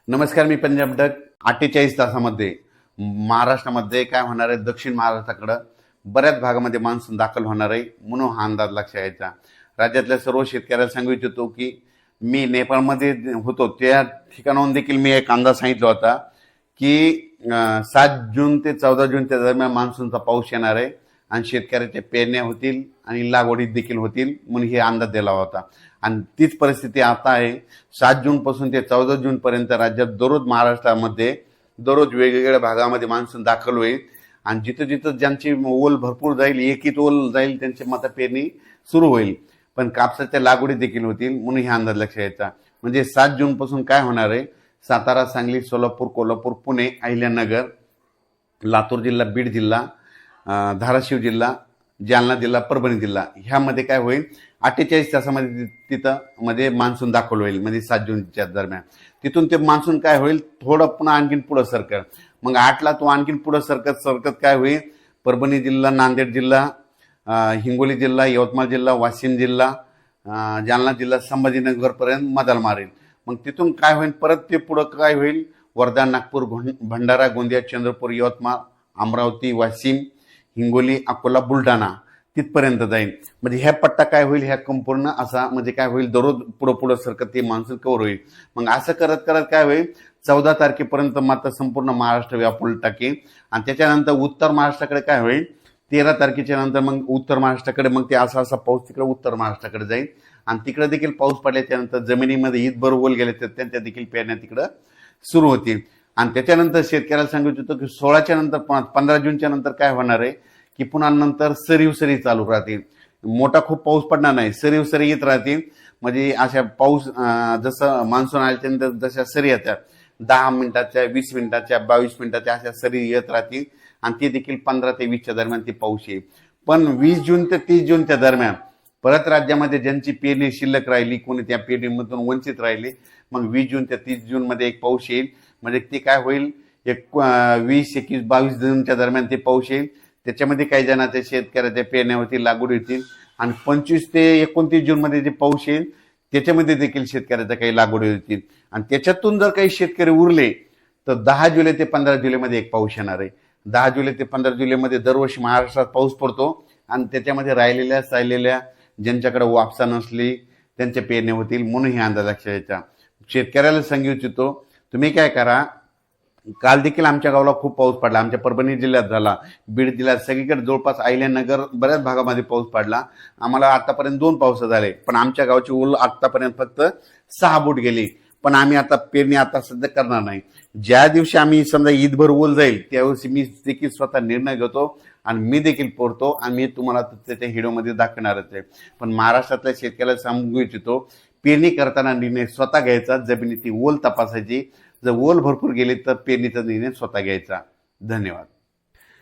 नमस्कार, मी पंजाब डक. 48 तासामध्ये महाराष्ट्रामध्ये काय होणार आहे, दक्षिण महाराष्ट्राकडं बऱ्याच भागामध्ये मान्सून दाखल होणार आहे म्हणून हा अंदाज लक्षात यायचा. राज्यातल्या सर्व शेतकऱ्याला सांगू इच्छितो की मी नेपाळमध्ये होतो त्या ठिकाणाहून देखील मी एक अंदाज सांगितला होता की 7 जून ते 14 जूनच्या दरम्यान मान्सूनचा पाऊस येणार आहे आणि शेतकऱ्याच्या पेरण्या होतील आणि लागवडी देखील होतील म्हणून हे अंदाज दिला होता. आणि तीच परिस्थिती आता आहे. 7 जून पासून ते 14 जून पर्यंत राज्यात दररोज महाराष्ट्रामध्ये दररोज वेगवेगळ्या भागामध्ये मान्सून दाखल होईल आणि जिथं जिथं ज्यांची ओल भरपूर जाईल, एकीत ओल जाईल, त्यांची माता पेरणी सुरू होईल. पण कापसाच्या लागवडी देखील होतील म्हणून हा अंदाज लक्षात यायचा. म्हणजे 7 जून पासून काय होणार आहे, सातारा, सांगली, सोलापूर, कोल्हापूर, पुणे, अहिल्यानगर, लातूर जिल्हा, बीड जिल्हा, धाराशिव जिल्हा, जालना जिल्हा, परभणी जिल्हा ह्यामध्ये काय होईल, 48 तासामध्ये तिथं मध्ये मान्सून दाखल होईल. म्हणजे 7 जूनच्या दरम्यान तिथून ते मान्सून काय होईल, थोडं पुन्हा आणखीन पुढं सरकत. मग 8ला तो आणखीन पुढं सरकत काय होईल, परभणी जिल्हा, नांदेड जिल्हा, हिंगोली जिल्हा, यवतमाळ जिल्हा, वाशिम जिल्हा, जालना जिल्हा, संभाजीनगरपर्यंत मदाल मारेल. मग तिथून काय होईल, परत ते पुढं काय होईल, वर्धा, नागपूर, भंडारा, गोंदिया, चंद्रपूर, यवतमाळ, अमरावती, वाशिम, हिंगोली, अकोला, बुलढाणा तिथपर्यंत जाईल. म्हणजे ह्या पट्टा काय होईल, ह्या संपूर्ण असा म्हणजे काय होईल, दररोज पुढं सरकत ते मान्सून कव्हर होईल. मग असं करत करत काय होईल, 14 तारखेपर्यंत मात्र संपूर्ण महाराष्ट्र व्यापून टाकेल. आणि त्याच्यानंतर उत्तर महाराष्ट्राकडे काय होईल, 13 तारखेच्या नंतर मग उत्तर महाराष्ट्राकडे मग ते असा पाऊस तिकडे उत्तर महाराष्ट्राकडे जाईल. आणि तिकडे देखील पाऊस पडल्याच्या नंतर जमिनीमध्ये ईदभर ओल गेले तर त्यांच्या देखील पेरण्या तिकडं सुरू होतील. आणि त्याच्यानंतर शेतकऱ्याला सांगू इच्छितो की 16च्या नंतर 15 जूनच्या नंतर काय होणार आहे की पुन्हा नंतर सरी चालू राहतील. मोठा खूप पाऊस पडणार नाही, सरी येत राहतील. म्हणजे अशा पाऊस जसं मान्सून आल्याच्या नंतर जशा सरी येतात 10 मिनिटाच्या, 20 मिनिटाच्या, 22 मिनिटाच्या अशा सरी येत राहतील. आणि ते देखील 15 ते 20च्या दरम्यान ते पाऊस येईल. पण 20 जून ते 30 जूनच्या दरम्यान परत राज्यामध्ये ज्यांची पेरणी शिल्लक राहिली, कोणी त्या पेरणीमधून वंचित राहिली, मग 20 जून ते 30 जून मध्ये एक पाऊस येईल. म्हणजे ते काय होईल, 20, 21, 22 जूनच्या दरम्यान ते पाऊस येईल. त्याच्यामध्ये काही जणांच्या शेतकऱ्याच्या पेरण्या होतील, लागवडी होतील. आणि 25 ते 29 जून मध्ये जे पाऊस येईल त्याच्यामध्ये देखील शेतकऱ्याच्या काही लागवडी होतील. आणि त्याच्यातून जर काही शेतकरी उरले तर 10 जुलै ते 15 जुलैमध्ये एक पाऊस येणार आहे. 10 जुलै ते 15 जुलैमध्ये दरवर्षी महाराष्ट्रात पाऊस पडतो आणि त्याच्यामध्ये राहिलेल्या ज्यांच्याकडे वापसा नसली त्यांच्या पेरण्या होतील म्हणून हे अंदाज लक्षात यायचा. शेतकऱ्याला सांगू इच्छितो, तुम्ही काय करा, काल देखील आमच्या गावाला खूप पाऊस पडला. आमच्या परभणी जिल्ह्यात झाला, बीड जिल्ह्यात सगळीकडे जवळपास अहिल्यानगर बऱ्याच भागामध्ये पाऊस पडला. आम्हाला आतापर्यंत 2 पाऊस झाले, पण आमच्या गावची ओल आतापर्यंत फक्त 6 बोट गेली. पण आम्ही आता पेरणी आता सध्या करणार नाही. ज्या दिवशी आम्ही समजा ईदभर ओल जाईल त्यावेळी मी देखील स्वतः निर्णय घेतो आणि मी देखील पोरतो आणि मी तुम्हाला त्याच्या व्हिडिओमध्ये दाखवणारच आहे. पण महाराष्ट्रातल्या शेतकऱ्याला सांगू इच्छितो, पेरणी करताना निर्णय स्वतः घ्यायचा, जमिनीची ओल तपासायची. जर ओल भरपूर गेली तर पेरणीचा निर्णय स्वतः घ्यायचा. धन्यवाद.